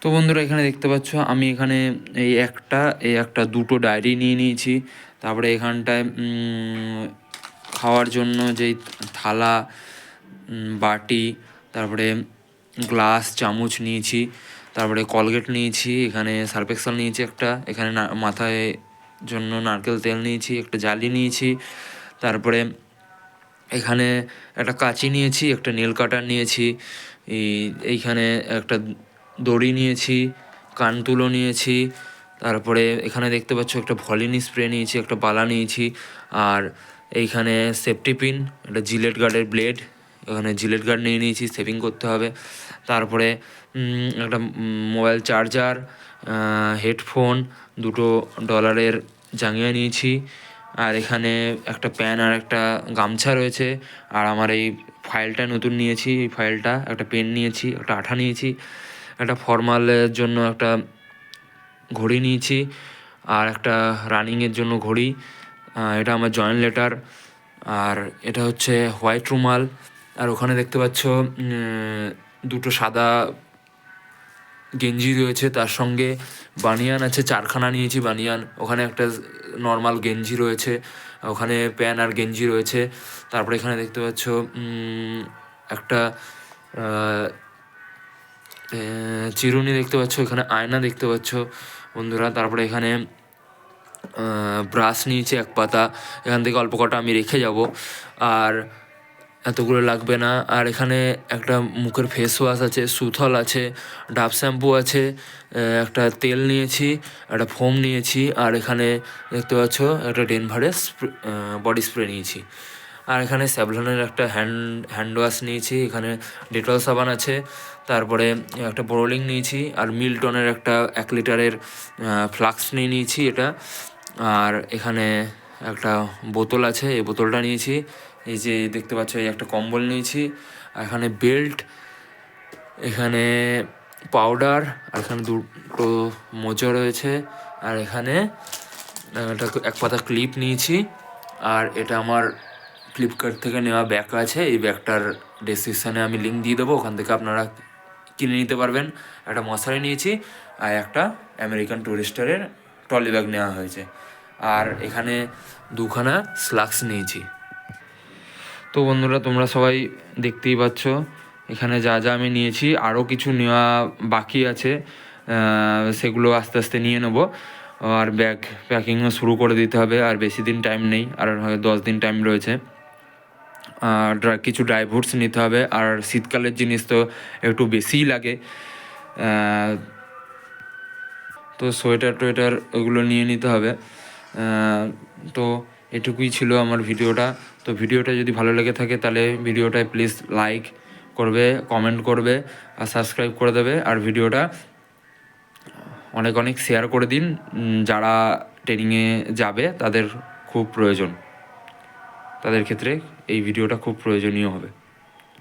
তো বন্ধুরা এখানে দেখতে পাচ্ছ আমি এখানে এই একটা দুটো ডায়েরি নিয়ে নিয়েছি। তারপরে এখানটায় খাওয়ার জন্য যেই থালা, বাটি, তারপরে গ্লাস, চামচ নিয়েছি। তারপরে কলগেট নিয়েছি, এখানে সার্ফ এক্সেল নিয়েছি একটা, এখানে মাথায় জন্য নারকেল তেল নিয়েছি, একটা জালি নিয়েছি। তারপরে এখানে একটা কাঁচি নিয়েছি, একটা নেল কাটার নিয়েছি, এইখানে একটা দড়ি নিয়েছি, কানতুলো নিয়েছি। তারপরে এখানে দেখতে পাচ্ছ একটা ভলিনি স্প্রে নিয়েছি, একটা বালা নিয়েছি। আর এইখানে সেফটি পিন, একটা জিলেট গার্ডের ব্লেড, এখানে জিলেট গার্ড নিয়ে নিয়েছি, সেভিং করতে হবে। তারপরে একটা মোবাইল চার্জার, হেডফোন, দুটো ডলারের জাঙ্গিয়া নিয়েছি। আর এখানে একটা প্যান আর একটা গামছা রয়েছে। আর আমার এই ফাইলটা নতুন নিয়েছি, এই ফাইলটা, একটা পেন নিয়েছি, একটা আঠা নিয়েছি, একটা ফর্মালের জন্য একটা ঘড়ি নিয়েছি, আর একটা রানিংয়ের জন্য ঘড়ি। এটা আমার জয়েন্ট লেটার। আর এটা হচ্ছে হোয়াইট রুমাল। আর ওখানে দেখতে পাচ্ছ দুটো সাদা গেঞ্জি রয়েছে, তার সঙ্গে বানিয়ান আছে, চারখানা নিয়েছি বানিয়ান। ওখানে একটা নর্মাল গেঞ্জি রয়েছে, ওখানে প্যান্ট আর গেঞ্জি রয়েছে। তারপরে এখানে দেখতে পাচ্ছ একটা চিরুনি দেখতে পাচ্ছ, এখানে আয়না দেখতে পাচ্ছ বন্ধুরা। তারপরে এখানে ব্রাশ নিয়েছি এক পাতা, এখান থেকে অল্প কটা আমি রেখে যাব, আর এতগুলো লাগবে না। আর এখানে একটা মুখের ফেস ওয়াশ আছে, সুথল আছে, ডাভ শ্যাম্পু আছে, একটা তেল নিয়েছি, একটা ফোম নিয়েছি। আর এখানে দেখতে পাচ্ছ একটা ডেনভারের বডি স্প্রে নিয়েছি। আর এখানে স্যাভলনের একটা হ্যান্ড ওয়াশ নিয়েছি, এখানে ডেটল সাবান আছে। তারপরে একটা বোরোলিং নিয়েছি, আর মিল্টনের একটা 1 লিটারের ফ্লাক্স নিয়ে নিয়েছি এটা। আর এখানে একটা বোতল আছে, এই বোতলটা নিয়েছি। এই যে দেখতে পাচ্ছ এই একটা কম্বল নিয়েছি। আর এখানে বেল্ট, এখানে পাউডার, আর এখানে দুটো মোজা রয়েছে। আর এখানে একটা এক পাতা ক্লিপ নিয়েছি। আর এটা আমার ফ্লিপকার্ট থেকে নেওয়া ব্যাগ আছে, এই ব্যাগটার ডেসক্রিপশানে আমি লিঙ্ক দিয়ে দেবো, ওখান থেকে আপনারা কিনে নিতে পারবেন। একটা মশারি নিয়েছি, আর একটা আমেরিকান টুরিস্টারের ট্রলি ব্যাগ নেওয়া হয়েছে। আর এখানে দুখানা স্লাক্স নিয়েছি। তো বন্ধুরা তোমরা সবাই দেখতেই পাচ্ছ এখানে যা যা আমি নিয়েছি। আরও কিছু নেওয়া বাকি আছে, সেগুলো আস্তে আস্তে নিয়ে নেবো। আর ব্যাগ প্যাকিংও শুরু করে দিতে হবে, আর বেশি দিন টাইম নেই, আর হয়তো 10 দিন টাইম রয়েছে। আর কিছু ড্রাই ফ্রুটস নিতে হবে, আর শীতকালের জিনিস তো একটু বেশিই লাগে, তো সোয়েটার টোয়েটার ওগুলো নিয়ে নিতে হবে। তো এটুকুই ছিল আমার ভিডিওটা। তো ভিডিওটা যদি ভালো লেগে থাকে তাহলে ভিডিওটায় প্লিজ লাইক করবে, কমেন্ট করবে, আর সাবস্ক্রাইব করে দেবে। আর ভিডিওটা অনেক অনেক শেয়ার করে দিন, যারা ট্রেনিংয়ে যাবে তাদের খুব প্রয়োজন, তাদের ক্ষেত্রে এই ভিডিওটা খুব প্রয়োজনীয় হবে।